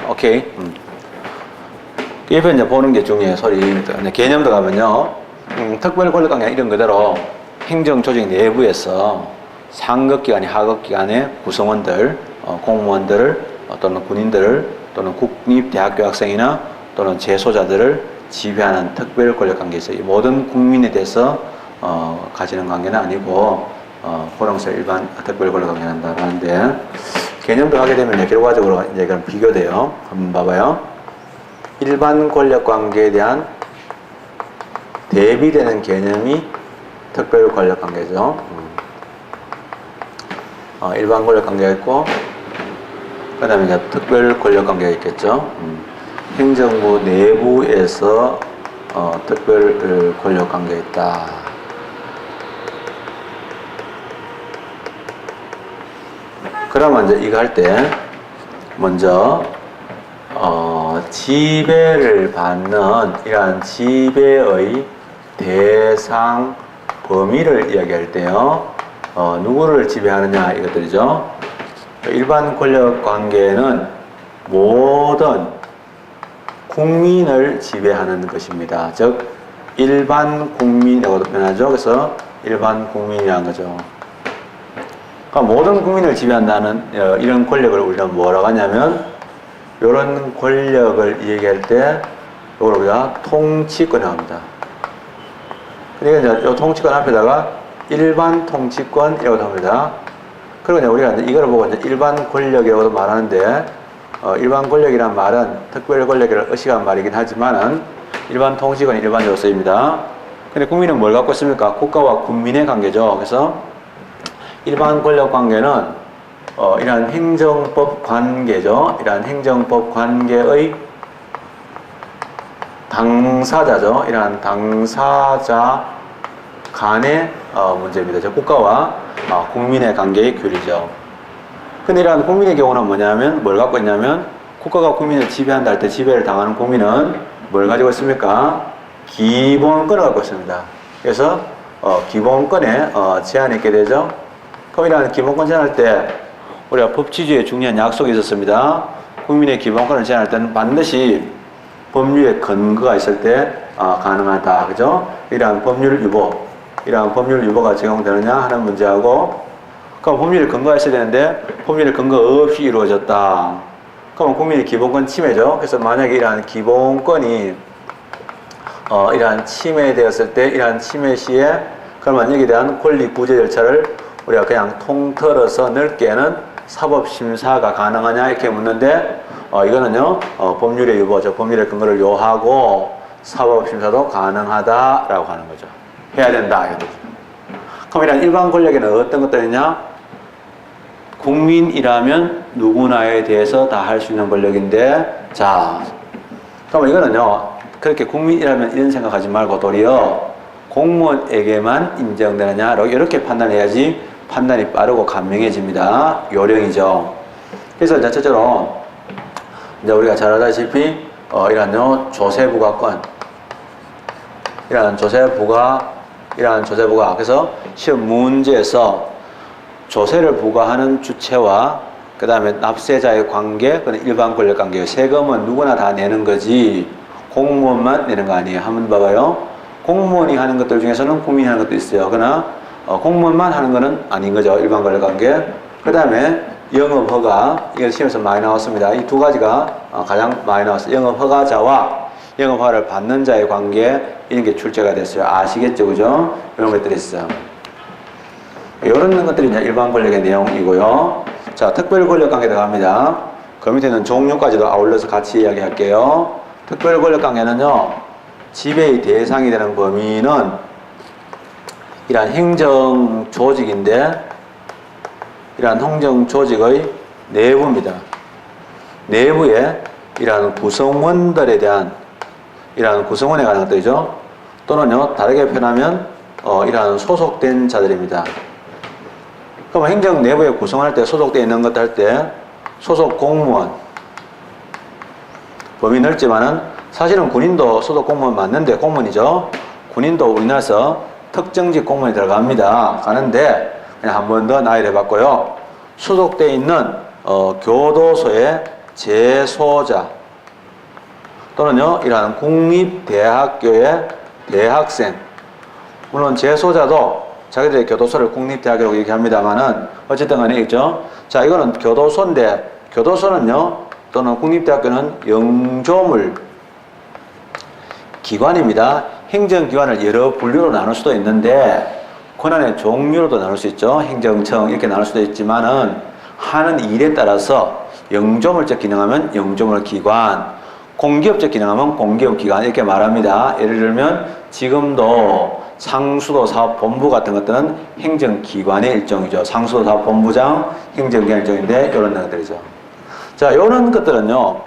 오케이. 1편 이제 보는 게 중요해요. 소리. 개념 들어가면요. 특별 권력관계 이런 그대로 행정조직 내부에서 상급기관이 하급기관의 구성원들, 공무원들을 또는 군인들을 또는 국립대학교 학생이나 또는 재소자들을 지배하는 특별 권력관계에 있어요. 모든 국민에 대해서 가지는 관계는 아니고 호랑새 일반 특별 권력관계 한다는데 개념 들어가게 되면 결과적으로 이제 그럼 비교돼요. 한번 봐봐요. 일반 권력관계에 대한 대비되는 개념이 특별 권력관계죠. 일반 권력관계가 있고 그 다음에 이제 특별 권력관계가 있겠죠. 행정부 내부에서 특별 권력관계가 있다. 그러면 이제 이거 할 때 먼저 지배를 받는 이러한 지배의 대상 범위를 이야기할 때요. 누구를 지배하느냐 이것들이죠. 일반 권력 관계는 모든 국민을 지배하는 것입니다. 즉 일반 국민이라고도 표현하죠. 그래서 일반 국민이라는 거죠. 그러니까 모든 국민을 지배한다는 이런 권력을 우리는 뭐라고 하냐면 이런 권력을 얘기할 때 이걸 우리가 통치권이라고 합니다. 그러니까 이제 이 통치권 앞에다가 일반 통치권이라고 합니다. 그리고 이제 우리가 이걸 보고 이제 일반 권력이라고도 말하는데 일반 권력이란 말은 특별 권력을 의식한 말이긴 하지만은 일반 통치권이 일반적으로 쓰입니다. 근데 국민은 뭘 갖고 있습니까? 국가와 국민의 관계죠. 그래서 일반 권력 관계는 이러한 행정법 관계죠. 이러한 행정법 관계의 당사자죠. 이러한 당사자 간의 문제입니다. 즉 국가와 국민의 관계의 규리죠. 근데 이러한 국민의 경우는 뭐냐면 뭘 갖고 있냐면 국가가 국민을 지배한다 할 때 지배를 당하는 국민은 뭘 가지고 있습니까? 기본권을 갖고 있습니다. 그래서 기본권에 제한이 있게 되죠. 그럼 이러한 기본권 제한할 때 우리가 법치주의에 중요한 약속이 있었습니다. 국민의 기본권을 제한할 때는 반드시 법률의 근거가 있을 때 가능하다. 그죠? 이러한 법률 유보가 적용되느냐 하는 문제하고 그럼 법률의 근거가 있어야 되는데 법률의 근거 없이 이루어졌다. 그럼 국민의 기본권 침해죠. 그래서 만약에 이러한 기본권이 이러한 침해되었을 때 이러한 침해 시에 그러면 여기에 대한 권리 구제 절차를 우리가 그냥 통틀어서 넓게는 사법심사가 가능하냐 이렇게 묻는데 이거는요 법률의 유보죠. 법률의 근거를 요하고 사법심사도 가능하다라고 하는 거죠. 해야 된다. 그럼 이런 일반 권력에는 어떤 것들이냐? 국민이라면 누구나에 대해서 다 할 수 있는 권력인데 자 그럼 이거는요 그렇게 국민이라면 이런 생각하지 말고 도리어 공무원에게만 인정되느냐 이렇게 판단해야지 판단이 빠르고 간명해집니다. 요령이죠. 그래서 이제 첫째로 이제 우리가 잘 알다시피 이러한 조세부가권 이러한 조세부가 그래서 시험 문제에서 조세를 부과하는 주체와 그 다음에 납세자의 관계, 그건 일반 권력 관계예요. 세금은 누구나 다 내는 거지 공무원만 내는 거 아니에요. 한번 봐봐요. 공무원이 하는 것들 중에서는 국민이 하는 것도 있어요. 그러나 공무원만 하는 거는 아닌 거죠. 일반 권력 관계. 그 다음에 영업허가, 이건 시험에서 많이 나왔습니다. 이 두 가지가 가장 많이 나왔어요. 영업허가자와 영업허가를 받는 자의 관계, 이런 게 출제가 됐어요. 아시겠죠? 그죠? 이런 것들이 있어요. 이런 것들이 이제 일반 권력의 내용이고요. 자, 특별 권력 관계 들어갑니다. 그 밑에는 종류까지도 아울러서 같이 이야기할게요. 특별 권력 관계는요, 지배의 대상이 되는 범위는 이러한 행정 조직인데, 이러한 행정 조직의 내부입니다. 내부에 이러한 구성원들에 대한 이러한 구성원에 관한 것들이죠. 또는요, 다르게 표현하면 이러한 소속된 자들입니다. 그럼 행정 내부에 구성할 때 소속되어 있는 것 할 때 소속 공무원 범위 넓지만은 사실은 군인도 소속 공무원 맞는데 공무원이죠. 군인도 우리나라에서 특정직 공무원이 들어갑니다. 가는데 그냥 한 번 더 나열해 봤고요. 소속되어 있는 교도소에 재소자 또는요 이러한 국립대학교의 대학생, 물론 재소자도 자기들의 교도소를 국립대학이라고 얘기합니다만은 어쨌든 간에 있죠. 자, 이거는 교도소인데 교도소는요 또는 국립대학교는 영조물 기관입니다. 행정기관을 여러 분류로 나눌 수도 있는데 권한의 종류로도 나눌 수 있죠. 행정청 이렇게 나눌 수도 있지만은 하는 일에 따라서 영조물적 기능하면 영조물 기관, 공기업적 기능하면 공기업 기관 이렇게 말합니다. 예를 들면 지금도 상수도 사업본부 같은 것들은 행정기관의 일종이죠. 상수도 사업본부장 행정기관 일종인데 이런 것들이죠. 자, 이런 것들은요,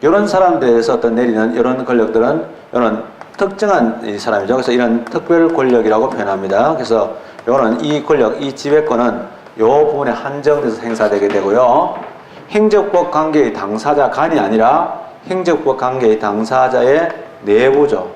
이런 사람들에서 어떤 내리는 이런 권력들은 이런 특정한 이 사람이죠. 그래서 이런 특별 권력이라고 표현합니다. 그래서 이거는 이 권력, 이 지배권은 이 부분에 한정돼서 행사되게 되고요. 행정법 관계의 당사자 간이 아니라 행정법 관계의 당사자의 내부죠.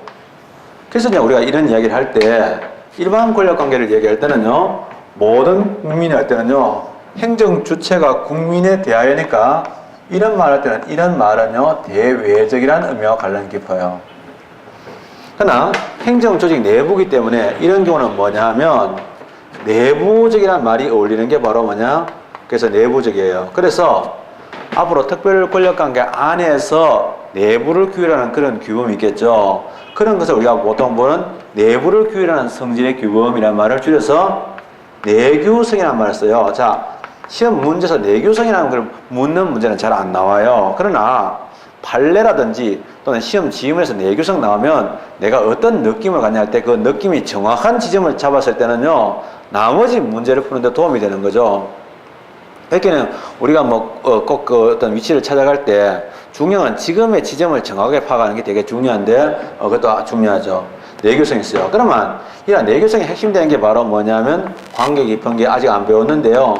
그래서 이제 우리가 이런 이야기를 할 때 일반 권력 관계를 얘기할 때는요, 모든 국민이 할 때는요, 행정 주체가 국민에 대하여니까 이런 말 할 때는 이런 말은요, 대외적이라는 의미와 관련이 깊어요. 그러나 행정 조직 내부이기 때문에 이런 경우는 뭐냐 하면 내부적이라는 말이 어울리는 게 바로 뭐냐? 그래서 내부적이에요. 그래서 앞으로 특별 권력 관계 안에서 내부를 규율하는 그런 규범이 있겠죠. 그런 것을 우리가 보통 보는 내부를 규율하는 성질의 규범이라는 말을 줄여서 내규성이라는 말을 써요. 자, 시험 문제에서 내규성이라는 걸 묻는 문제는 잘 안 나와요. 그러나 판례라든지 또는 시험 지문에서 내규성 나오면 내가 어떤 느낌을 갖냐 할 때 그 느낌이 정확한 지점을 잡았을 때는요, 나머지 문제를 푸는데 도움이 되는 거죠. 이렇게는 우리가 꼭 그 어떤 위치를 찾아갈 때 중요한 지금의 지점을 정확하게 파악하는 게 되게 중요한데 그것도 중요하죠. 내규성이 있어요. 그러면 이런 내규성의 핵심 되는 게 바로 뭐냐면 관계 깊은 게 아직 안 배웠는데요.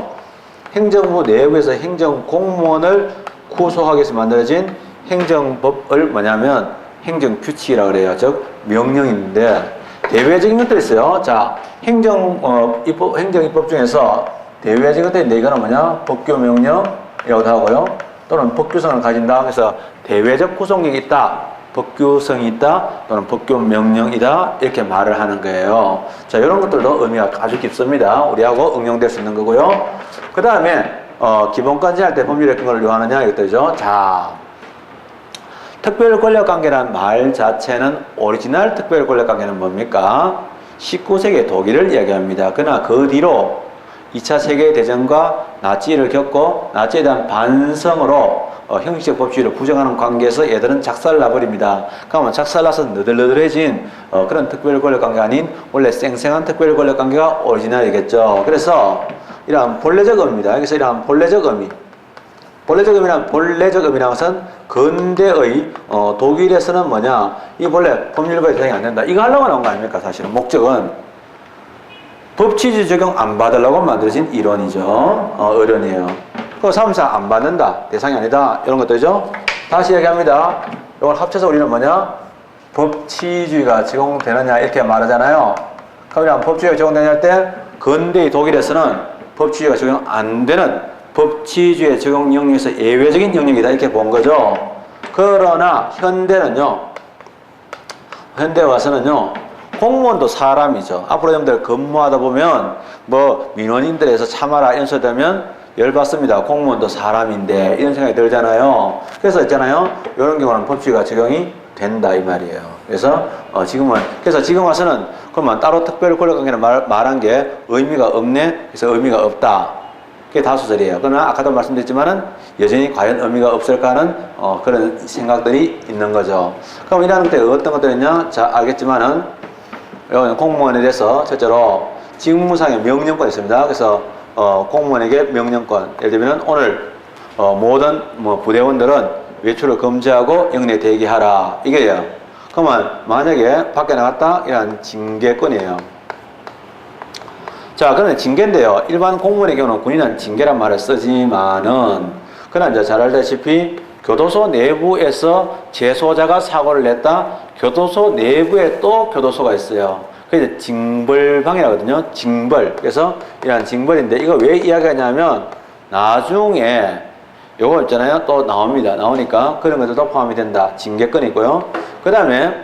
행정부 내부에서 행정 공무원을 구속하기 위해서 만들어진 행정법을 뭐냐면 행정규칙이라고 그래요. 즉 명령인데 대외적인 것들이 있어요. 자, 행정입법 중에서 대외적인 것들인데 이거는 뭐냐? 법규명령이라고도 하고요. 또는 법규성을 가진다. 그래서 대외적 구성력이 있다, 법규성이 있다, 또는 법규명령이다 이렇게 말을 하는 거예요. 자, 이런 것들도 의미가 아주 깊습니다. 우리하고 응용될 수 있는 거고요. 그 다음에 기본관제 할 때 법률의 근거를 요하느냐 이것들이죠. 자, 특별 권력 관계라는 말 자체는 오리지널 특별 권력 관계는 뭡니까? 19세기 독일을 이야기합니다. 그러나 그 뒤로 2차 세계대전과 나치를 겪고 나치에 대한 반성으로 형식적 법주의를 부정하는 관계에서 얘들은 작살나버립니다. 그러면 작살나서 너덜너덜해진 그런 특별 권력 관계가 아닌 원래 쌩쌩한 특별 권력 관계가 오리지널이겠죠. 그래서 이러한 본래적 의미입니다. 그래서 이러한 본래적 의미, 본래적 의미라는 것은 근대의 독일에서는 뭐냐, 이 본래 법률과의 대상이 안 된다. 이거 하려고 나온 거 아닙니까? 사실은 목적은 법치주의 적용 안 받으려고 만들어진 이론이죠. 어련이에요. 그 사무상 안 받는다, 대상이 아니다, 이런 것들이죠. 다시 얘기합니다. 이걸 합쳐서 우리는 뭐냐, 법치주의가 적용되느냐 이렇게 말하잖아요. 그럼 법치주의가 적용되느냐 할 때 근대의 독일에서는 법치주의가 적용 안 되는 법치주의 적용 영역에서 예외적인 영역이다 이렇게 본 거죠. 그러나 현대는요, 현대 와서는요, 공무원도 사람이죠. 앞으로 여러분들 근무하다 보면 민원인들에서 참아라 이런 소리 되면 열받습니다. 공무원도 사람인데 이런 생각이 들잖아요. 그래서 있잖아요, 이런 경우는 법치가 적용이 된다 이 말이에요. 그래서 지금 와서는 그러면 따로 특별 권력 관계를 말한 게 의미가 없네. 그래서 의미가 없다. 그게 다수설이에요. 그러나 아까도 말씀드렸지만은 여전히 과연 의미가 없을까 하는 그런 생각들이 있는 거죠. 그럼 이라는 것들이 어떤 것들이냐? 자, 알겠지만은 공무원에 대해서 첫째로 직무상의 명령권이 있습니다. 그래서 공무원에게 명령권, 예를 들면 오늘 모든 부대원들은 외출을 금지하고 영내 대기하라 이게요. 그러면 만약에 밖에 나갔다 이런 징계권이에요. 자, 그러면 징계인데요. 일반 공무원의 경우는 군인은 징계란 말을 쓰지만은 그러나 이제 잘 알다시피 교도소 내부에서 재소자가 사고를 냈다. 교도소 내부에 또 교도소가 있어요. 그래서 징벌방이라거든요. 징벌. 그래서 이런 징벌인데 이거 왜 이야기하냐면 나중에 요거 있잖아요. 또 나옵니다. 나오니까 그런 것들도 포함이 된다. 징계권이 있고요. 그 다음에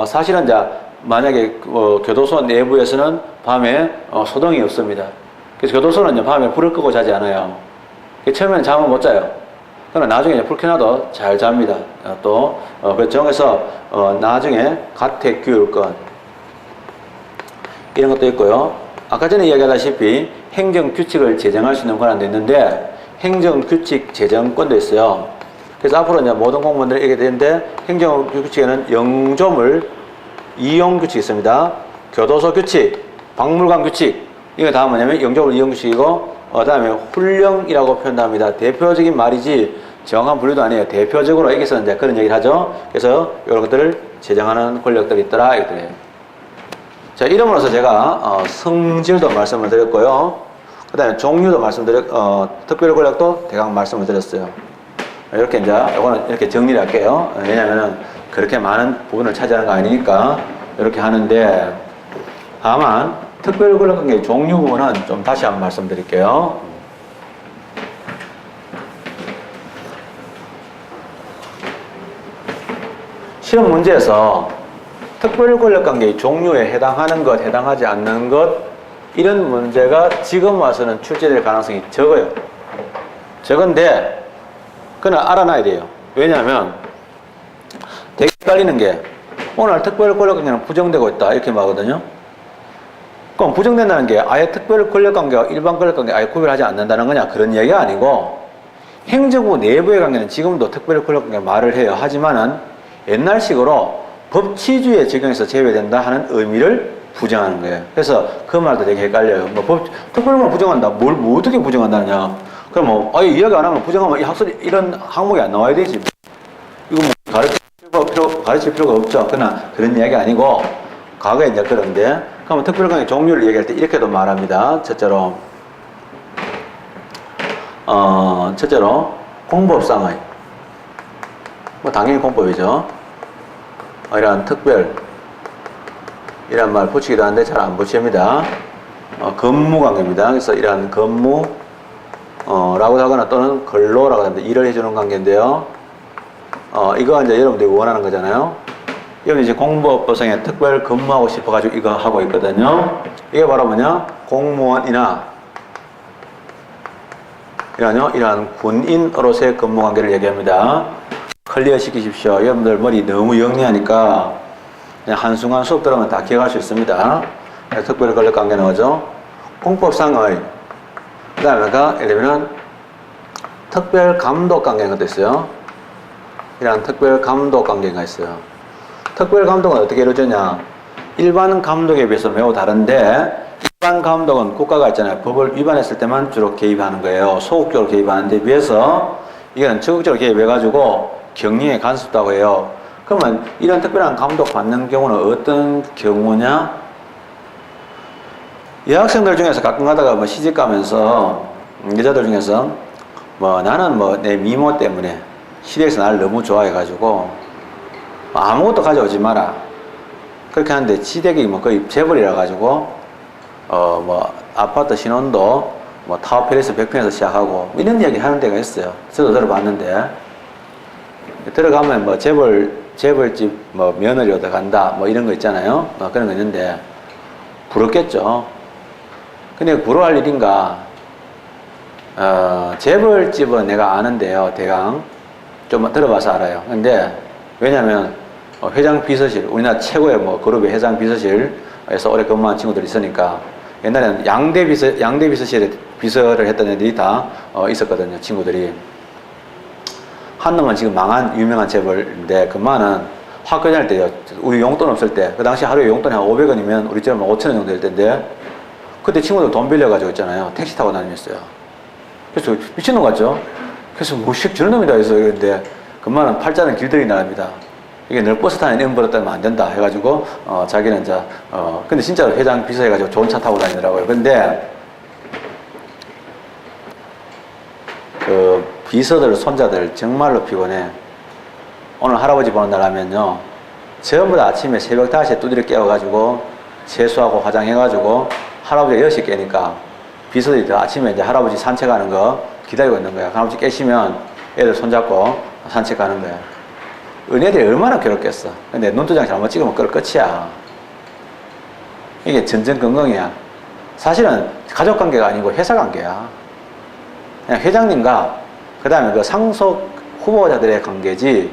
사실은 이제 만약에 교도소 내부에서는 밤에 소동이 없습니다. 그래서 교도소는 이제 밤에 불을 끄고 자지 않아요. 처음에는 잠을 못 자요. 그러나 나중에 이제 불 켜놔도 잘 잡니다. 또 그렇죠. 그래서 나중에 가택교육권 이런 것도 있고요. 아까 전에 이야기하다시피 행정규칙을 제정할 수 있는 권한도 있는데 행정규칙 제정권도 있어요. 그래서 앞으로 이제 모든 공무원들이 이렇게 되는데 행정규칙에는 영조물 이용규칙이 있습니다. 교도소 규칙, 박물관 규칙 이거 다음 뭐냐면 영조물 이용규칙이고 그 다음에 훈령이라고 표현합니다. 대표적인 말이지 정확한 분류도 아니에요. 대표적으로 여기서 이제 그런 얘기를 하죠. 그래서 이런 것들을 제정하는 권력들이 있더라 이거예요. 자, 이름으로서 제가 성질도 말씀을 드렸고요. 그 다음에 종류도 특별 권력도 대강 말씀을 드렸어요. 이렇게 이제 이거는 이렇게 정리를 할게요. 왜냐면은 그렇게 많은 부분을 차지하는 거 아니니까 이렇게 하는데 다만 특별 권력 관계 종류 부분은 좀 다시 한번 말씀드릴게요. 시험 문제에서 특별 권력 관계의 종류에 해당하는 것, 해당하지 않는 것 이런 문제가 지금 와서는 출제될 가능성이 적어요. 적은데 그건 알아놔야 돼요. 왜냐하면 되게 헷갈리는 게 오늘 특별 권력 관계는 부정되고 있다 이렇게 말하거든요. 그럼 부정된다는 게 아예 특별 권력 관계와 일반 권력 관계 아예 구별하지 않는다는 거냐 그런 얘기가 아니고 행정부 내부의 관계는 지금도 특별 권력 관계 말을 해요. 하지만은 옛날식으로 법치주의에 적용해서 제외된다 하는 의미를 부정하는 거예요. 그래서 그 말도 되게 헷갈려요. 특별권을 부정한다. 뭘 어떻게 부정한다냐? 그럼 아예 이야기 안 하면 부정하면 이 학설이 이런 항목이 안 나와야 되지. 이거 가르칠 필요가 없죠. 그러나 그런 이야기 아니고 과거에 이제 그런데 그러면 특별권의 종류를 얘기할 때 이렇게도 말합니다. 첫째로 공법상의 당연히 공법이죠. 이런 특별 이란 말 붙이기도 하는데 잘 안 붙입니다. 근무관계입니다. 그래서 이러한 근무 라고 하거나 또는 근로라고 하는데 일을 해주는 관계인데요. 이거 이제 여러분들이 원하는 거잖아요. 여러분 이제 공무법상에 특별 근무하고 싶어가지고 이거 하고 있거든요. 이게 바로 뭐냐? 공무원이나 이러한 군인으로서의 근무 관계를 얘기합니다. 클리어 시키십시오. 여러분들 머리 너무 영리하니까 그냥 한순간 수업 들으면 다 기억할 수 있습니다. 특별 권력 관계는 뭐죠? 공법상의 그 다음에 예를 들면 특별 감독 관계가 있어요. 이런 특별 감독 관계가 있어요. 특별 감독은 어떻게 이루어지냐? 일반 감독에 비해서 매우 다른데 일반 감독은 국가가 있잖아요. 법을 위반했을 때만 주로 개입하는 거예요. 소극적으로 개입하는 데 비해서 이건 적극적으로 개입해가지고 경리에 간섭다고 해요. 그러면 이런 특별한 감독 받는 경우는 어떤 경우냐? 여학생들 중에서 가끔 가다가 시집 가면서 여자들 중에서 나는 내 미모 때문에 시댁에서 나를 너무 좋아해가지고 아무것도 가져오지 마라 그렇게 하는데 시댁이 거의 재벌이라 가지고 아파트 신혼도 타워팰리스 100평에서 시작하고 이런 이야기 하는 데가 있어요. 저도 들어봤는데 들어가면 재벌집 며느리 얻어 간다 이런 거 있잖아요. 그런 거 있는데 부럽겠죠. 근데 부러워할 일인가? 재벌집은 내가 아는데요. 대강 좀 들어봐서 알아요. 근데 왜냐면 회장 비서실 우리나라 최고의 그룹의 회장 비서실에서 오래 근무한 친구들이 있으니까 옛날에는 양대 비서실에 비서를 했던 애들이 다 있었거든요. 친구들이. 한 놈은 지금 망한 유명한 재벌인데 그만은 학교 다닐 때요. 우리 용돈 없을 때 그 당시 하루에 용돈이 한 500원이면 우리처럼 5,000원 정도 될 텐데 그때 친구들 돈 빌려가지고 있잖아요. 택시 타고 다녔어요. 그래서 미친놈 같죠? 그래서 저런 놈이다 해서 그런데 그만은 팔자는 길들이 나갑니다. 이게 늘 버스 타는 애 버렸다면 안 된다 해가지고 자기는 이제 근데 진짜로 회장 비서 해가지고 좋은 차 타고 다니더라고요. 근데 그 비서들 손자들 정말로 피곤해. 오늘 할아버지 보는 날 하면요 전부 다 아침에 새벽 5시에 두드려 깨워가지고 세수하고 화장해가지고 할아버지가 10시 깨니까 비서들이 아침에 이제 할아버지 산책하는 거 기다리고 있는 거야. 할아버지 깨시면 애들 손잡고 산책 가는 거야. 은혜들이 얼마나 괴롭겠어. 근데 눈도장 잘못 찍으면 그걸 끝이야. 이게 전전긍긍이야. 사실은 가족 관계가 아니고 회사 관계야. 그냥 회장님과 그 다음에 그 상속 후보자들의 관계지.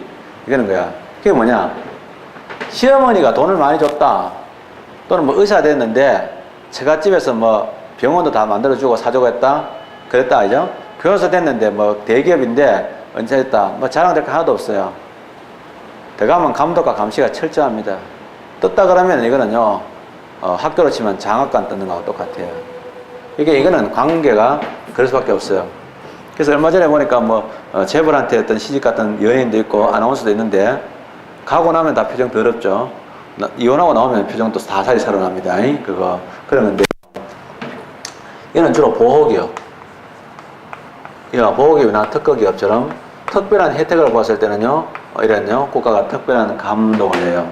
이거는 거야. 그게 뭐냐? 시어머니가 돈을 많이 줬다. 또는 뭐 의사 됐는데 처갓집에서 뭐 병원도 다 만들어주고 사주고 했다. 그랬다, 알죠? 변호사 됐는데 뭐 대기업인데 언제 했다. 뭐 자랑될 거 하나도 없어요. 들어가면 감독과 감시가 철저합니다. 떴다 그러면 이거는요, 학교로 치면 장학관 뜯는 거하고 똑같아요. 이거는 관계가 그럴 수밖에 없어요. 그래서 얼마 전에 보니까 뭐, 재벌한테 어떤 시집 갔던 연예인도 있고 아나운서도 있는데, 가고 나면 다 표정 더럽죠. 이혼하고 나오면 표정도 다 살이 살아납니다. 그러는데, 이는 주로 보호기업. 보호기업이나 특허기업처럼 특별한 혜택을 보았을 때는요, 이런요, 국가가 특별한 감독을 해요.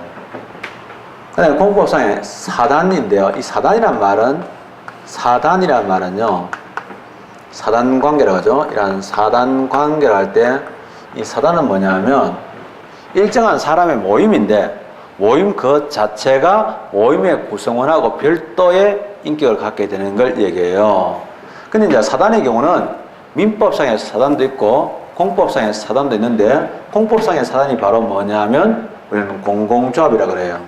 그 다음에 공법상의 사단인데요. 이 사단이란 말은요, 사단관계라고 하죠. 이런 사단관계를 할 때, 이 사단은 뭐냐 하면, 일정한 사람의 모임인데, 모임 그 자체가 모임의 구성원하고 별도의 인격을 갖게 되는 걸 얘기해요. 근데 이제 사단의 경우는 민법상의 사단도 있고, 공법상의 사단도 있는데, 공법상의 사단이 바로 뭐냐 하면, 우리는 공공조합이라 그래요.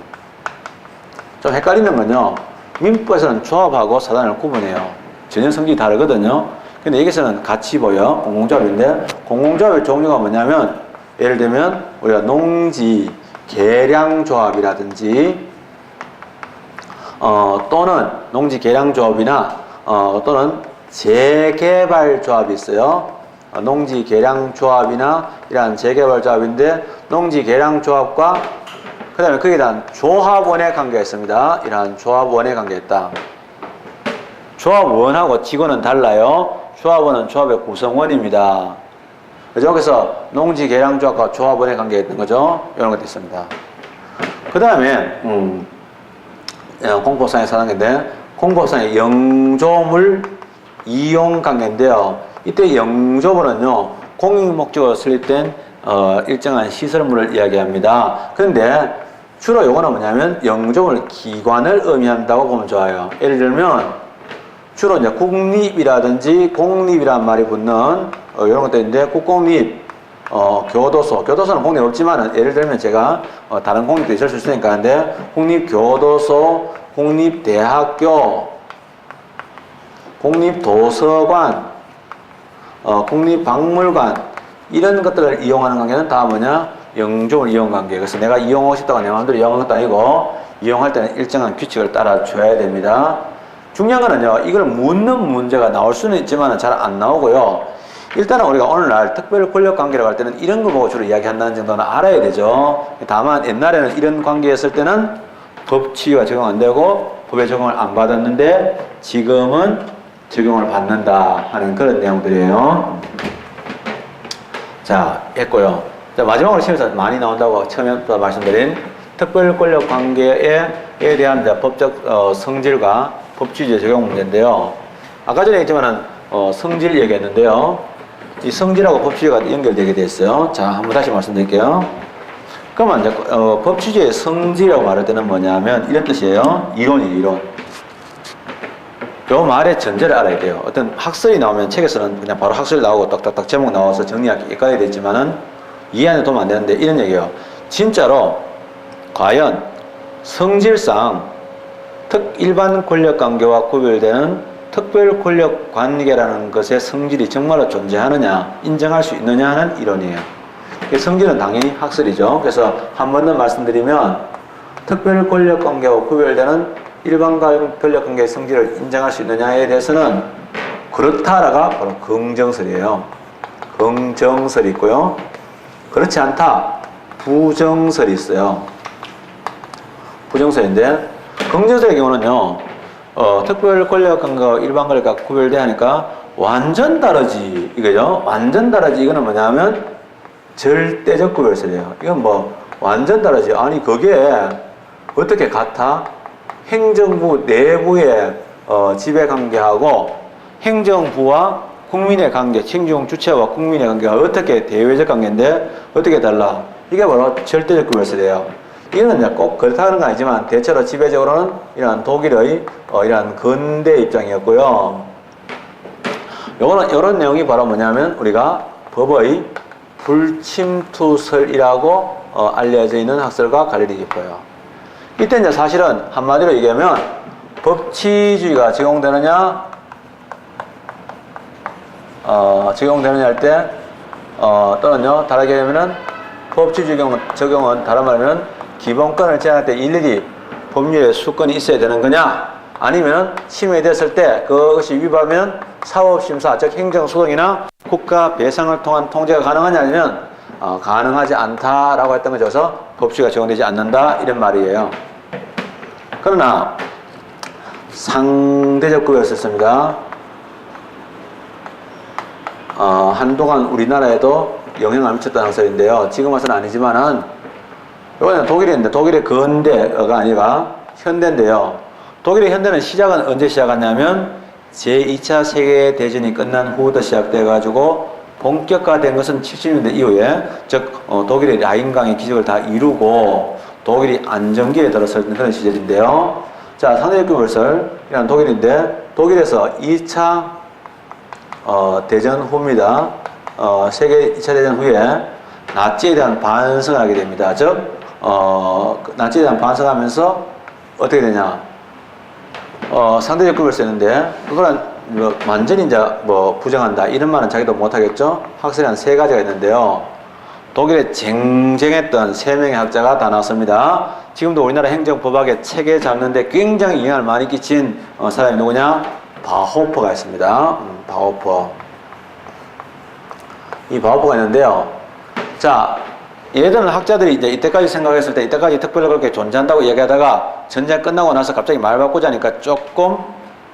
좀 헷갈리는 건요, 민법에서는 조합하고 사단을 구분해요. 전혀 성질이 다르거든요. 근데 여기서는 같이 보여. 공공조합인데, 공공조합의 종류가 뭐냐면, 예를 들면, 우리가 농지, 계량조합이라든지, 또는 농지 계량조합이나, 또는 재개발조합이 있어요. 농지 계량조합이나 이러한 재개발조합인데, 농지 계량조합과 그 다음에 거기에 대한 조합원의 관계가 있습니다. 이러한 조합원의 관계가 있다. 조합원하고 직원은 달라요. 조합원은 조합의 구성원입니다. 그죠? 그래서 농지 계량조합과 조합원의 관계가 있는 거죠. 이런 것도 있습니다. 그 다음에 공법상의 사단계인데, 공법상의 영조물 이용 관계인데요. 이때 영조물은요, 공익목적으로 설립된 일정한 시설물을 이야기합니다. 그런데 주로 요거는 뭐냐면 영조물 기관을 의미한다고 보면 좋아요. 예를 들면 주로 이제 국립이라든지 공립이라는 말이 붙는 이런 것도 있는데, 국공립, 교도소는 공립 없지만은, 예를 들면 제가 다른 공립도 있을 수 있으니까 하는데, 국립교도소, 국립대학교, 국립도서관, 국립박물관, 이런 것들을 이용하는 관계는 다 뭐냐? 영조물 이용 관계. 그래서 내가 이용하고 싶다고 내 마음대로 이용하는 것도 아니고, 이용할 때는 일정한 규칙을 따라줘야 됩니다. 중요한 거는요, 이걸 묻는 문제가 나올 수는 있지만 잘 안 나오고요. 일단은 우리가 오늘날 특별 권력 관계라고 할 때는 이런 거 보고 주로 이야기한다는 정도는 알아야 되죠. 다만 옛날에는 이런 관계였을 때는 법 치유가 적용 안 되고 법의 적용을 안 받았는데, 지금은 적용을 받는다 하는 그런 내용들이에요. 자, 했고요. 자, 마지막으로 시험에서 많이 나온다고 처음부터 말씀드린 특별 권력 관계에 대한 법적 성질과 법치주의 적용 문제인데요. 아까 전에 얘기했지만은 성질 얘기했는데요. 이 성질하고 법치주의가 연결되게 돼 있어요. 자, 한번 다시 말씀드릴게요. 그러면 이제 법치주의의 성질이라고 말할 때는 뭐냐면 이런 뜻이에요. 이론. 요 말의 전제를 알아야 돼요. 어떤 학설이 나오면 책에서는 그냥 바로 학설이 나오고 딱딱딱 제목 나와서 정리하기 헷갈려야 되지만은 이해하는 데 도움 안 되는데, 이런 얘기예요. 진짜로 과연 성질상 일반 권력 관계와 구별되는 특별 권력 관계라는 것의 성질이 정말로 존재하느냐, 인정할 수 있느냐 하는 이론이에요. 성질은 당연히 학설이죠. 그래서 한 번 더 말씀드리면, 특별 권력 관계와 구별되는 일반 권력 관계의 성질을 인정할 수 있느냐에 대해서는 그렇다라가 바로 긍정설이에요. 긍정설이 있고요. 그렇지 않다, 부정설이 있어요. 부정설인데, 긍정설의 경우는요, 특별 권력 관계와 일반 권력과 구별돼야 하니까 완전 다르지, 이거죠. 완전 다르지. 이거는 뭐냐면 절대적 구별설이에요. 이건 뭐 완전 다르지. 아니 그게 어떻게 같아? 행정부 내부의 지배관계하고 행정부와 국민의 관계, 행정 주체와 국민의 관계가 어떻게 대외적 관계인데 어떻게 달라? 이게 바로 절대적 구별설이에요. 이거는 꼭 그렇다는 건 아니지만 대체로 지배적으로는 이러한 독일의 이러한 근대 입장이었고요. 요거는 이런 내용이 바로 뭐냐면 우리가 법의 불침투설이라고 알려져 있는 학설과 관련이 깊어요. 이때 이제 사실은 한마디로 얘기하면 법치주의가 적용되느냐 할 때 또는요 다르게 하면은 법치주의 적용은 다른 말하면 기본권을 제한할 때 일일이 법률에 수권이 있어야 되는 거냐 아니면 침해됐을 때 그것이 위반하면 사법심사 즉 행정소송이나 국가 배상을 통한 통제가 가능하냐 아니면 가능하지 않다라고 했던 거죠. 그래서 법치가 적용되지 않는다 이런 말이에요. 그러나 상대적 구별했습니다. 한동안 우리나라에도 영향을 미쳤다는 학설인데요. 지금 와서는 아니지만은 이거는 독일인데 독일의 근대가 아니라 현대인데요. 독일의 현대는 시작은 언제 시작했냐면 제2차 세계대전이 끝난 후부터 시작돼가지고 본격화된 것은 70년대 이후에 즉 독일의 라인강의 기적을 다 이루고 독일이 안정기에 들어설 그런 시절인데요. 자, 상대적 구별설이라는 독일인데 독일에서 2차 대전 후입니다. 세계 2차 대전 후에 나치에 대한 반성을 하게 됩니다. 즉 나치에 대한 반성하면서 어떻게 되냐? 상대적 구별설인데 그거는 뭐 완전히 이제 뭐 부정한다 이런 말은 자기도 못하겠죠. 학설이 한 3가지가 있는데요. 독일에 쟁쟁했던 3명의 학자가 다 나왔습니다. 지금도 우리나라 행정법학의 체계 잡는데 굉장히 영향을 많이 끼친 사람이 누구냐? 바호퍼가 있습니다. 바호퍼. 이 바호퍼가 있는데요. 자, 얘들은 학자들이 이제 이때까지 생각했을 때 이때까지 특별히 그렇게 존재한다고 얘기하다가 전쟁 끝나고 나서 갑자기 말 바꾸자니까 조금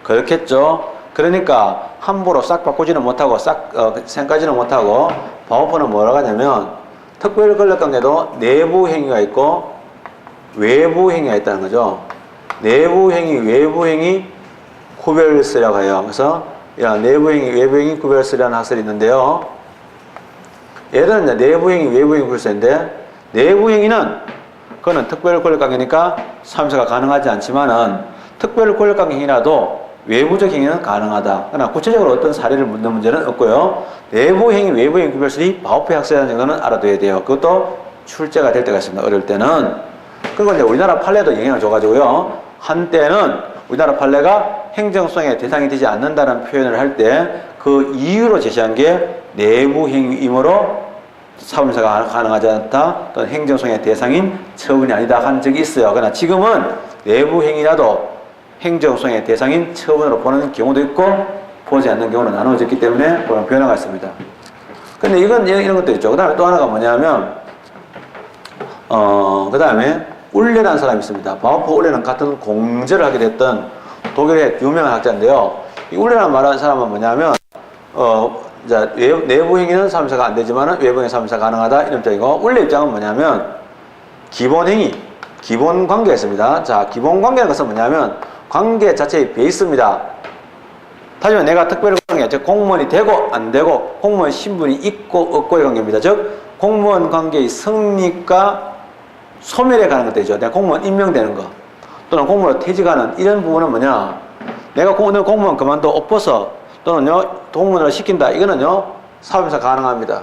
그렇겠죠. 그러니까 함부로 싹 바꾸지는 못하고 싹 생각하지는 못하고 바호퍼는 뭐라고 하냐면 특별 권력관계도 내부 행위가 있고 외부 행위가 있다는 거죠. 내부 행위, 외부 행위 구별설이라고 해요. 그래서 내부 행위, 외부 행위 구별설이라는 학설이 있는데요. 얘들은 이제 내부 행위, 외부 행위 구별설인데 내부 행위는 그거는 특별 권력관계니까 사무소가 가능하지 않지만은 특별 권력관계 행위라도 외부적 행위는 가능하다. 그러나 구체적으로 어떤 사례를 묻는 문제는 없고요. 내부 행위, 외부 행위 구별설이 바호퍼의 학설이라는 정도는 알아둬야 돼요. 그것도 출제가 될 때가 있습니다. 어릴 때는. 그리고 이제 우리나라 판례도 영향을 줘가지고요. 한때는 우리나라 판례가 행정소송의 대상이 되지 않는다는 표현을 할 때 그 이유로 제시한 게 내부 행위이므로 사무소가 가능하지 않다 또는 행정소송의 대상인 처분이 아니다 한 적이 있어요. 그러나 지금은 내부 행위라도 행정소송의 대상인 처분으로 보는 경우도 있고 보지 않는 경우는 나누어졌기 때문에 그런 변화가 있습니다. 근데 이런 것도 있죠. 그 다음에 또 하나가 뭐냐면 그 다음에 울레라는 사람이 있습니다. 바호퍼 울레는 같은 공저를 하게 됐던 독일의 유명한 학자인데요. 이 울레라는 말하는 사람은 뭐냐면 자, 내부 행위는 사무소가 안 되지만 외부 행위 사무소가 가능하다 이런 입장이고 울레 입장은 뭐냐면 기본 행위, 기본 관계가 있습니다. 자, 기본 관계는 것은 뭐냐면 관계 자체의 베이스입니다. 다시 말해 내가 특별 관계, 즉 공무원이 되고 안 되고 공무원 신분이 있고 없고의 관계입니다. 즉 공무원 관계의 성립과 소멸에 가는 것도 있죠. 내가 공무원 임명되는 거 또는 공무원으로 퇴직하는 이런 부분은 뭐냐? 내가 공무원 그만둬 엎어서 또는요 공무원으로 시킨다. 이거는요 사업에서 가능합니다.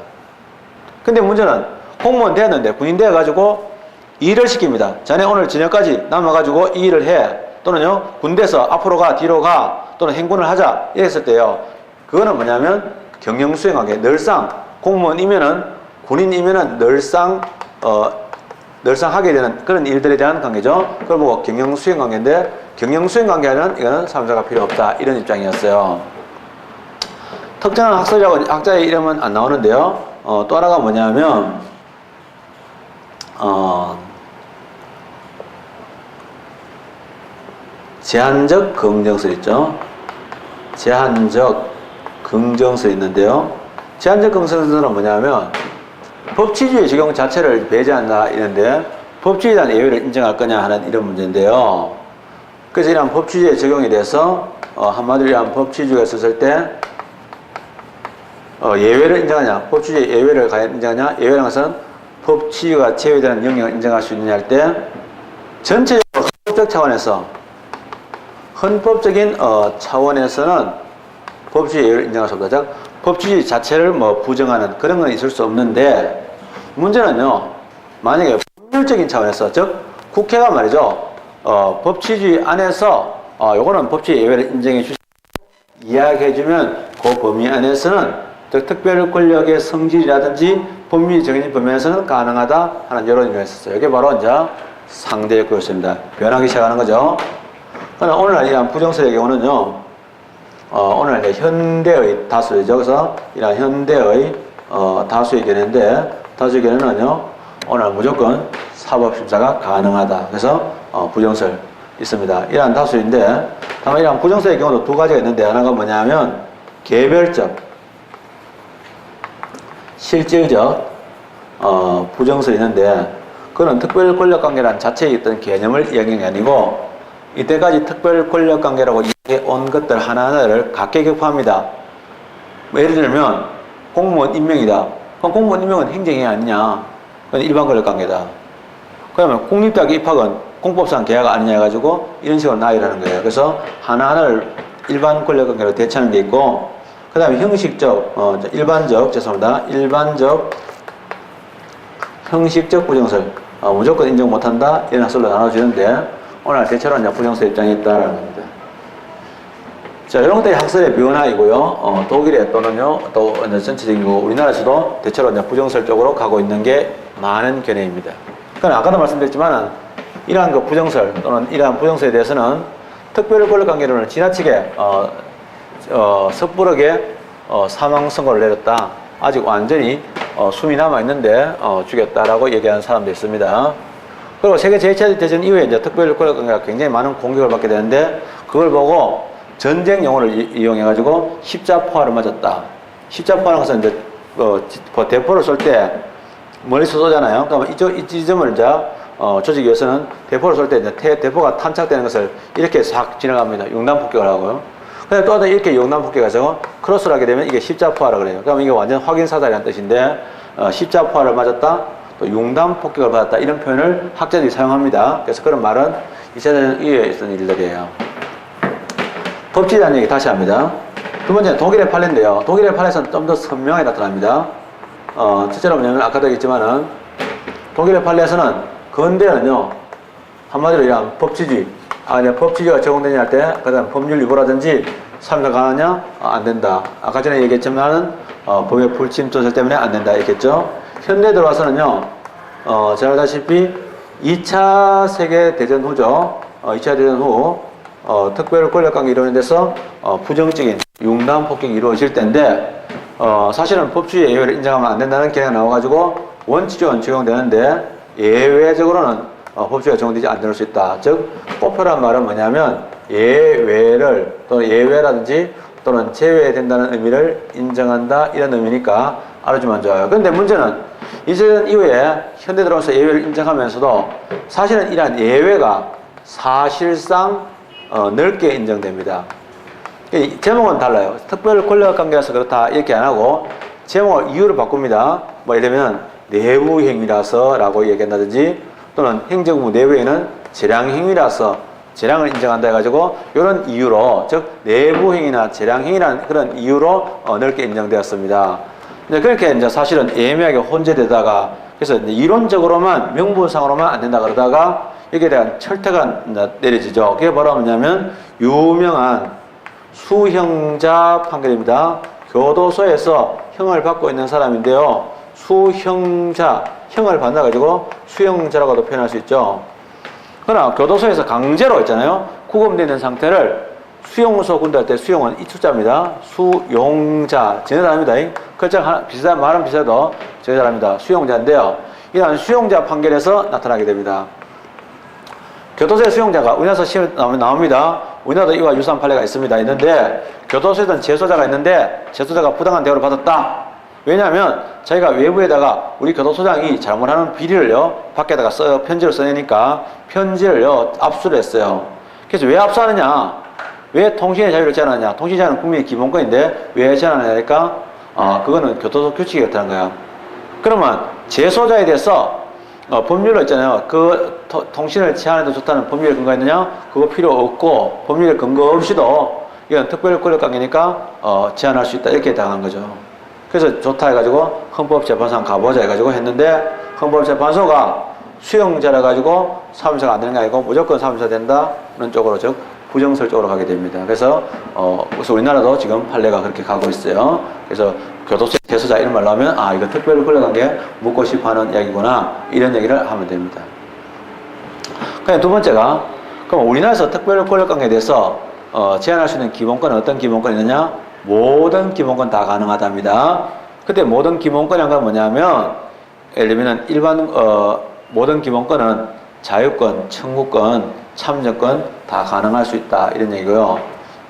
근데 문제는 공무원 됐는데 군인 돼가지고 일을 시킵니다. 자네 오늘 저녁까지 남아가지고 이 일을 해. 또는요 군대에서 앞으로 가 뒤로 가 또는 행군을 하자 이랬을 때요 그거는 뭐냐면 경영수행관계 늘상 공무원이면은 군인이면은 늘상 하게 되는 그런 일들에 대한 관계죠. 그걸 보고 경영수행관계인데 경영수행관계는 이거는 사무소가 필요 없다 이런 입장이었어요. 특정한 학자의 이름은 안 나오는데요. 또 하나가 뭐냐면 제한적 긍정설 있죠. 제한적 긍정설 있는데요. 제한적 긍정설은 뭐냐면 법치주의 적용 자체를 배제한다 이런데 법치주의에 대한 예외를 인정할 거냐 하는 이런 문제인데요. 그래서 이런 법치주의 적용에 대해서 한마디로 이런 법치주의가 있었을 때 예외를 인정하냐, 법치주의 예외를 과연 인정하냐, 예외라는 것은 법치주의가 제외되는 영역을 인정할 수 있느냐 할 때, 전체적으로 헌법적 차원에서, 헌법적인 차원에서는 법치주의 예외를 인정할 수 없다. 즉, 법치주의 자체를 뭐 부정하는 그런 건 있을 수 없는데, 문제는요, 만약에 법률적인 차원에서, 즉, 국회가 말이죠, 법치주의 안에서, 요거는 법치주의 예외를 인정해 주시고, 이야기해주면 그 범위 안에서는 즉 특별 권력의 성질이라든지 법률이 정해진 범위 안에서는 가능하다 하는 여론이 있었어요. 이게 바로 이제 상대역구였습니다. 변하기 시작하는 거죠. 그러나 오늘날 이러한 부정설의 경우는요, 오늘날 현대의 다수죠. 그래서 이러한 현대의 다수의 견해인데, 다수의 견해는요, 오늘 무조건 사법심사가 가능하다. 그래서 부정설 있습니다. 이러한 다수인데, 다만 이러한 부정설의 경우도 두 가지가 있는데, 하나가 뭐냐면 개별적, 실질적 부정설이 있는데, 그건 특별 권력 관계라는 자체에 있던 개념을 이야기하는 게 아니고, 이때까지 특별 권력 관계라고 이야기해 온 것들 하나하나를 각계격파합니다. 뭐 예를 들면 공무원 임명이다. 그럼 공무원 임명은 행정이 아니냐? 그건 일반 권력 관계다. 그러면 공립대학 입학은 공법상 계약 아니냐 해가지고 이런 식으로 나열하는 거예요. 그래서 하나하나를 일반 권력 관계로 대처하는 게 있고, 그 다음에 형식적, 형식적 부정설, 무조건 인정 못한다 이런 학설로 나눠지는데, 오늘 대체로 이제 부정설 입장이 있다라는 겁니다. 자, 이런 것들이 학설의 변화이고요. 독일에 또는요, 또 전체적인 거 우리나라에서도 대체로 이제 부정설 쪽으로 가고 있는 게 많은 견해입니다. 그러니까 아까도 말씀드렸지만, 이러한 그 부정설 또는 이러한 부정설에 대해서는 특별 권력 관계론을 지나치게 섣부르게 사망 선고를 내렸다. 아직 완전히 숨이 남아 있는데 죽였다라고 얘기하는 사람도 있습니다. 그리고 세계 제2차 대전 이후에 이제 특별 권력 관계가 굉장히 많은 공격을 받게 되는데, 그걸 보고 전쟁 용어를 이용해가지고 십자포화를 맞았다. 십자포화는 것은 이제 대포를 쏠 때 멀리서 쏘잖아요. 그러면 이 지점을 이제 조직이 위해서는 대포를 쏠 때 이제 대포가 탄착되는 것을 이렇게 싹 지나갑니다. 융단 폭격을 하고요. 근데 또 이렇게 융단 폭격해서 크로스를 하게 되면 이게 십자포화라 그래요. 그러면 이게 완전 확인 사살이라는 뜻인데, 십자포화를 맞았다, 또 융단 폭격을 받았다, 이런 표현을 학자들이 사용합니다. 그래서 그런 말은 2차 대전 이후에 있었던 일들이에요. 법치라는 얘기 다시 합니다. 두 번째는 독일의 판례인데요. 독일의 판례에서는 좀 더 선명하게 나타납니다. 첫째로 뭐냐면 아까도 얘기했지만은 독일의 판례에서는 근대는요, 한마디로 이런 법치주의, 법치주의가 적용되냐 할 때, 그 다음 법률 위반이라든지 사유가 가느냐? 안 된다. 아까 전에 얘기했지만은 법의 불침조설 때문에 안 된다 얘기했죠. 현대 들어와서는요, 잘 알다시피 2차 세계대전 후죠. 2차 대전 후 특별 권력관계 이루어진 데서 부정적인 융단 폭격이 이루어질 때인데, 사실은 법치주의 예외를 인정하면 안 된다는 견해가 나와가지고 원칙적으로는 적용되는데, 예외적으로는 법치주의가 적용되지 않을 수 있다. 즉, 뽑혀란 말은 뭐냐면 예외를, 또는 예외라든지 또는 제외된다는 의미를 인정한다, 이런 의미니까 알아주면 좋아요. 그런데 문제는 이전 이후에 현대 들어와서 예외를 인정하면서도 사실은 이러한 예외가 사실상 넓게 인정됩니다. 제목은 달라요. 특별 권력 관계라서 그렇다 이렇게 안 하고 제목을 이유를 바꿉니다. 뭐 예를 들면 내부행위라서 라고 얘기한다든지, 또는 행정부 내부에는 재량행위라서 재량을 인정한다 해가지고 이런 이유로, 즉 내부행위나 재량행위라는 그런 이유로 넓게 인정되었습니다. 그렇게 이제 사실은 애매하게 혼재되다가, 그래서 이제 이론적으로만 명분상으로만 안 된다 그러다가 여기에 대한 철퇴가 내려지죠. 그게 바로 뭐냐면 유명한 수형자 판결입니다. 교도소에서 형을 받고 있는 사람인데요, 수형자, 형을 받나 가지고 수형자라고도 표현할 수 있죠. 그러나 교도소에서 강제로 있잖아요, 구금되어 있는 상태를 수용소 군대할 때 수용은 이 투자입니다. 수용자, 전혀 다릅니다. 글자 하나 비슷한 말은 비슷해도 전혀 다릅니다. 수용자인데요, 이러한 수용자 판결에서 나타나게 됩니다. 교도소의 수용자가 우리나라에서 시험에 나옵니다. 우리나라도 이와 유사한 판례가 있는데, 교도소에는 재소자가 있는데 재소자가 부당한 대우를 받았다. 왜냐하면 자기가 외부에다가 우리 교도소장이 잘못하는 비리를요, 밖에다가 편지를 써내니까 편지를요 압수를 했어요. 그래서 왜 압수하느냐? 왜 통신의 자유를 제한하느냐? 통신의 자유는 국민의 기본권인데 왜 제한하느냐니까 그거는 교토법 규칙이 그렇다는 거야. 그러면 재소자에 대해서 법률로 있잖아요. 그 통신을 제한해도 좋다는 법률에 근거가 있느냐? 그거 필요 없고 법률에 근거 없이도 이건 특별 권력관계니까 제한할 수 있다 이렇게 당한 거죠. 그래서 좋다 해가지고 헌법재판소에 가보자 해가지고 했는데 헌법재판소가 수용자라 가지고 사무소가 안 되는 게 아니고 무조건 사무소가 된다는 쪽으로 즉 부정설 쪽으로 가게 됩니다. 그래서 우리나라도 지금 판례가 그렇게 가고 있어요. 그래서 교도소 재소자 이런 말로 하면 이거 특별 권력관계 묻고 싶어 하는 이야기구나 이런 얘기를 하면 됩니다. 그냥 두 번째가 그럼 우리나라에서 특별 권력관계에 대해서 제한할 수 있는 기본권은 어떤 기본권이 있느냐? 모든 기본권 다 가능하답니다. 그때 모든 기본권이란 건 뭐냐면 예를 들면 일반 모든 기본권은 자유권, 청구권, 참정권 다 가능할 수 있다 이런 얘기고요.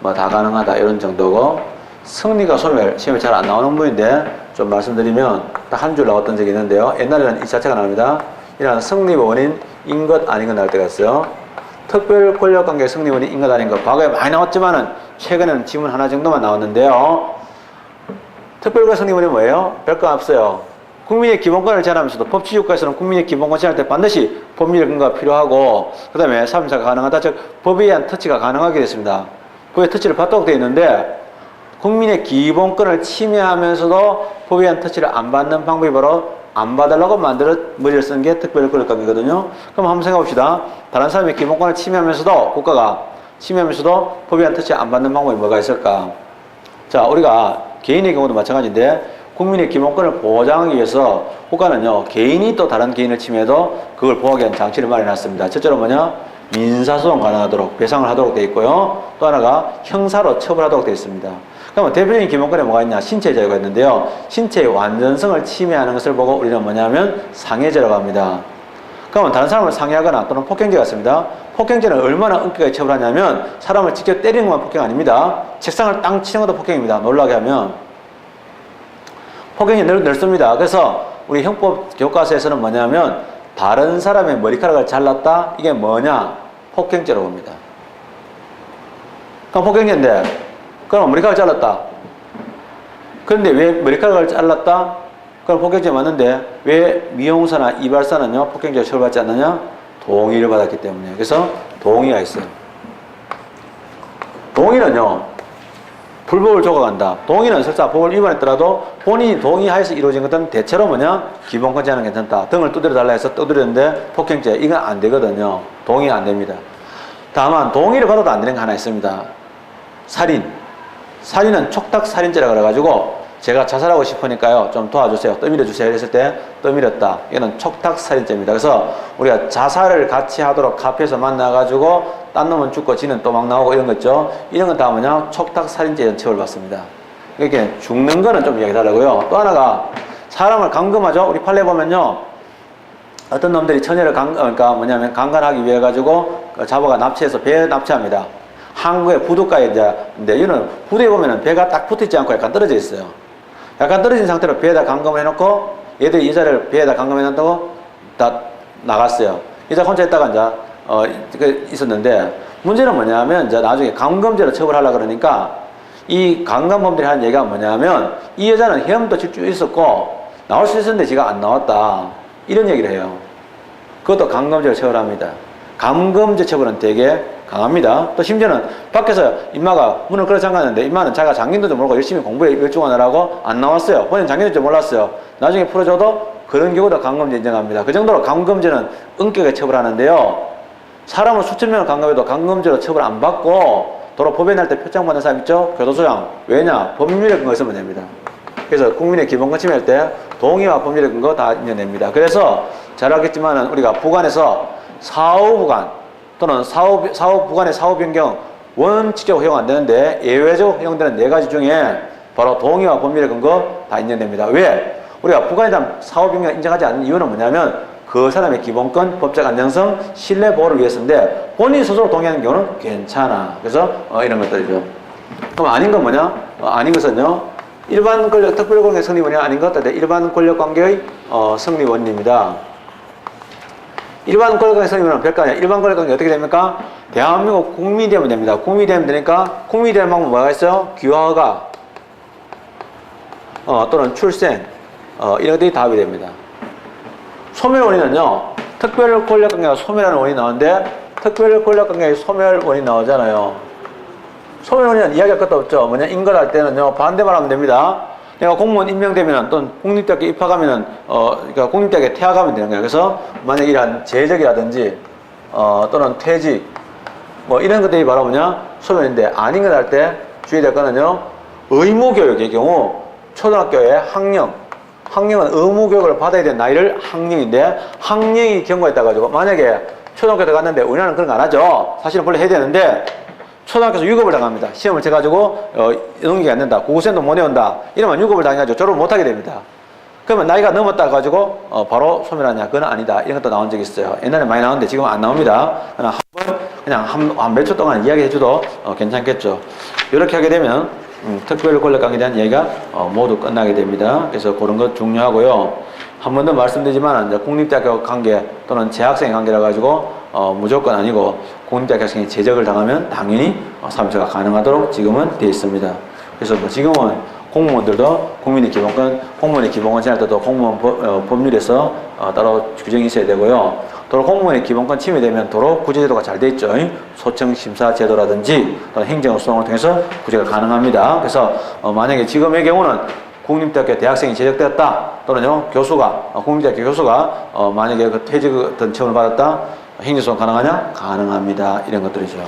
뭐 다 가능하다 이런 정도고 승리가 소멸 시험에 잘 안 나오는 부분인데 좀 말씀드리면 딱 한 줄 나왔던 적이 있는데요. 옛날에는 이 자체가 나옵니다. 이런 승리 원인인 것 아닌 것 나올 때가 있어요. 특별 권력관계 승리 원인인 것 아닌 것 과거에 많이 나왔지만은 최근에는 지문 하나 정도만 나왔는데요. 특별 권력 승리 원인이 뭐예요? 별거 없어요. 국민의 기본권을 제한하면서도 법치국가에서는 국민의 기본권 제한할 때 반드시 법률 근거가 필요하고 그 다음에 사무사가 가능하다. 즉 법에 의한 터치가 가능하게 됐습니다. 법의 터치를 받도록 되어 있는데 국민의 기본권을 침해하면서도 법에 의한 터치를 안 받는 방법이 바로 안 받으려고 만들어 머리를 쓰는 게 특별 권력관계거든요. 그럼 한번 생각해 봅시다. 다른 사람의 기본권을 침해하면서도 국가가 침해하면서도 법에 의한 터치 안 받는 방법이 뭐가 있을까? 자, 우리가 개인의 경우도 마찬가지인데 국민의 기본권을 보장하기 위해서 국가는요 개인이 또 다른 개인을 침해해도 그걸 보호하기 위한 장치를 마련해놨습니다. 첫째로 뭐냐? 민사소송 가능하도록 배상을 하도록 되어 있고요. 또 하나가 형사로 처벌하도록 되어 있습니다. 그러면 대표적인 기본권에 뭐가 있냐? 신체의 자유가 있는데요. 신체의 완전성을 침해하는 것을 보고 우리는 뭐냐면 상해죄라고 합니다. 그러면 다른 사람을 상해하거나 또는 폭행죄가 있습니다. 폭행죄는 얼마나 엄격하게 처벌하냐면 사람을 직접 때리는 것만 폭행 아닙니다. 책상을 땅 치는 것도 폭행입니다. 놀라게 하면 폭행이 넓습니다. 그래서 우리 형법 교과서에서는 뭐냐면 다른 사람의 머리카락을 잘랐다? 이게 뭐냐? 폭행죄라고 합니다. 그럼 폭행죄인데 그럼 머리카락을 잘랐다. 그런데 왜 머리카락을 잘랐다? 그럼 폭행죄 맞는데 왜 미용사나 이발사는요 폭행죄로 처벌받지 않느냐? 동의를 받았기 때문에. 그래서 동의가 있어요. 동의는요 불법을 조각한다. 동의는 설사 법을 위반했더라도 본인이 동의하여서 이루어진 것은 대체로 뭐냐? 기본권 제한은 괜찮다. 등을 두드려 달라 해서 두드렸는데 폭행죄 이건 안 되거든요. 동의가 안 됩니다. 다만 동의를 받아도 안 되는 거 하나 있습니다. 살인. 살인은 촉탁살인죄라 그래가지고 제가 자살하고 싶으니까요 좀 도와주세요. 떠밀어 주세요. 이랬을 때 떠밀었다. 이거는 촉탁살인죄입니다. 그래서 우리가 자살을 같이 하도록 카페에서 만나가지고 딴 놈은 죽고 지는 또 막 나오고 이런 거 있죠. 이런 건 다 뭐냐? 촉탁살인죄에 처벌받습니다. 이렇게 죽는 거는 좀 이야기해달라고요. 또 하나가 사람을 감금하죠. 우리 판례 보면요. 어떤 놈들이 처녀를 그러니까 뭐냐면 강간하기 위해 가지고 잡아가 납치해서 배에 납치합니다. 항구에 부두가에 이제 이거는 부두에 보면은 배가 딱 붙어있지 않고 약간 떨어져 있어요. 약간 떨어진 상태로 배에다 감금을 해놓고 얘들이 여자를 배에다 감금해놨다고 다 나갔어요. 여자 혼자 있다가 이제 있었는데 문제는 뭐냐면 이제 나중에 감금죄로 처벌하려고 그러니까 이 강간범들이 하는 얘기가 뭐냐면 이 여자는 헤엄도 칠 수 있었고 나올 수 있었는데 지가 안 나왔다 이런 얘기를 해요. 그것도 감금죄로 처벌합니다. 감금죄 처벌은 되게 강합니다. 또 심지어는 밖에서 임마가 문을 걸어 잠갔는데 임마는 자기가 잠긴도 좀 모르고 열심히 공부에 열중하느라고 안 나왔어요. 본인 잠긴도 좀 몰랐어요. 나중에 풀어줘도 그런 경우도 감금죄 인정합니다. 그 정도로 감금죄는 엄격하게 처벌하는데요. 사람을 수천 명을 감금해도 감금죄로 처벌 안 받고 도로 법에 날 때 표창 받는 사람 있죠? 교도소장. 왜냐? 법률에 근거 있으면 됩니다. 그래서 국민의 기본권 침해할 때 동의와 법률의 근거 다 인정됩니다. 그래서 잘 알겠지만은 우리가 부관에서 사후 부관 또는 사후 부관의 사후 변경 원칙적으로 허용 안 되는데 예외적으로 허용되는 4가지 중에 바로 동의와 법률의 근거 다 인정됩니다. 왜? 우리가 부관에 대한 사후 변경을 인정하지 않는 이유는 뭐냐면 그 사람의 기본권, 법적 안정성, 신뢰 보호를 위해서인데 본인 스스로 동의하는 경우는 괜찮아. 그래서 이런 것들이죠. 그럼 아닌 건 뭐냐? 아닌 것은요. 일반 권력, 특별 권력 성립원이 아닌 것 같은데 일반 권력 관계의 성립원입니다. 일반 권력관계 성립은 별거 아니야. 일반 권력관계 어떻게 됩니까? 대한민국 국민이 되면 됩니다. 국민이 되면 되니까 국민이 되는 방법 뭐가 있어요? 귀화가 또는 출생, 이런 것들이 답이 됩니다. 소멸 원인은요, 특별 권력관계가 소멸하는 원인이 나오는데, 특별 권력관계에 소멸 원인이 나오잖아요. 소멸 원인은 이야기할 것도 없죠. 뭐냐, 인걸할 때는요, 반대만 하면 됩니다. 내가 공무원 임명되면, 또는 국립대학교 입학하면은, 그러니까 국립대학에 퇴학하면 되는 거예요. 그래서, 만약 이러한 재적이라든지, 또는 퇴직, 뭐, 이런 것들이 바로 뭐냐, 소멸인데, 아닌 걸 할 때 주의될 거는요, 의무교육의 경우, 초등학교의 학령은 의무교육을 받아야 되는 나이를 학령인데, 학령이 경과에 따라가지고, 만약에 초등학교 들어갔는데, 우리나라는 그런 거 안 하죠. 사실은 원래 해야 되는데, 초등학교에서 유급을 당합니다. 시험을 쳐가지고, 넘기가 안 된다. 고고생도 못 외운다. 이러면 유급을 당해가지고 졸업을 못하게 됩니다. 그러면 나이가 넘었다 가지고, 바로 소멸하냐? 그건 아니다. 이런 것도 나온 적이 있어요. 옛날에 많이 나왔는데 지금은 안 나옵니다. 그냥 한 몇 초 동안 이야기해줘도 괜찮겠죠. 이렇게 하게 되면, 특별 권력관계에 대한 이야기가 모두 끝나게 됩니다. 그래서 그런 것 중요하고요. 한 번 더 말씀드리지만, 이제 국립대학교 관계 또는 재학생 관계라 가지고, 무조건 아니고, 국립대학교 학생이 재적을 당하면 당연히 사무처가 가능하도록 지금은 되어 있습니다. 그래서 뭐 지금은 공무원들도 국민의 기본권, 공무원의 기본권 지날 때도 공무원 법률에서 따로 규정이 있어야 되고요. 도로 공무원의 기본권 침해되면 도로 구제제도가 잘 돼 있죠. 소청심사제도라든지 또는 행정소송을 통해서 구제가 가능합니다. 그래서 만약에 지금의 경우는 국립대학교 대학생이 재적되었다 또는요 국립대학교 교수가 만약에 그 퇴직 어떤 처분을 받았다, 행정소송 가능하냐? 가능합니다. 이런 것들이죠.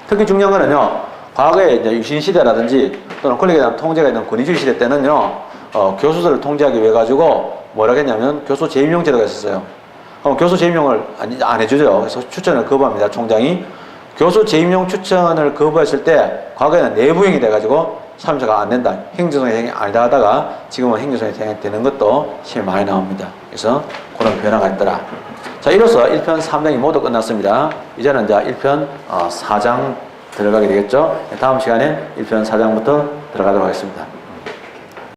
특히 중요한 거는요, 과거에 이제 유신 시대라든지 또는 권력에 대한 통제가 있는 권위주의 시대 때는요, 교수들을 통제하기 위해 가지고 뭐라고 했냐면 교수 재임용 제도가 있었어요. 그럼 교수 재임용을 안 해주죠. 그래서 추천을 거부합니다. 총장이. 교수 재임용 추천을 거부했을 때 과거에는 내부행위 돼가지고 사무처가 안 된다. 행정소송이 아니다 하다가 지금은 행정소송이 되는 것도 시험에 많이 나옵니다. 그래서 그런 변화가 있더라. 자, 이로써 1편 3장이 모두 끝났습니다. 이제는 이제 1편 4장 들어가게 되겠죠. 다음 시간에 1편 4장부터 들어가도록 하겠습니다.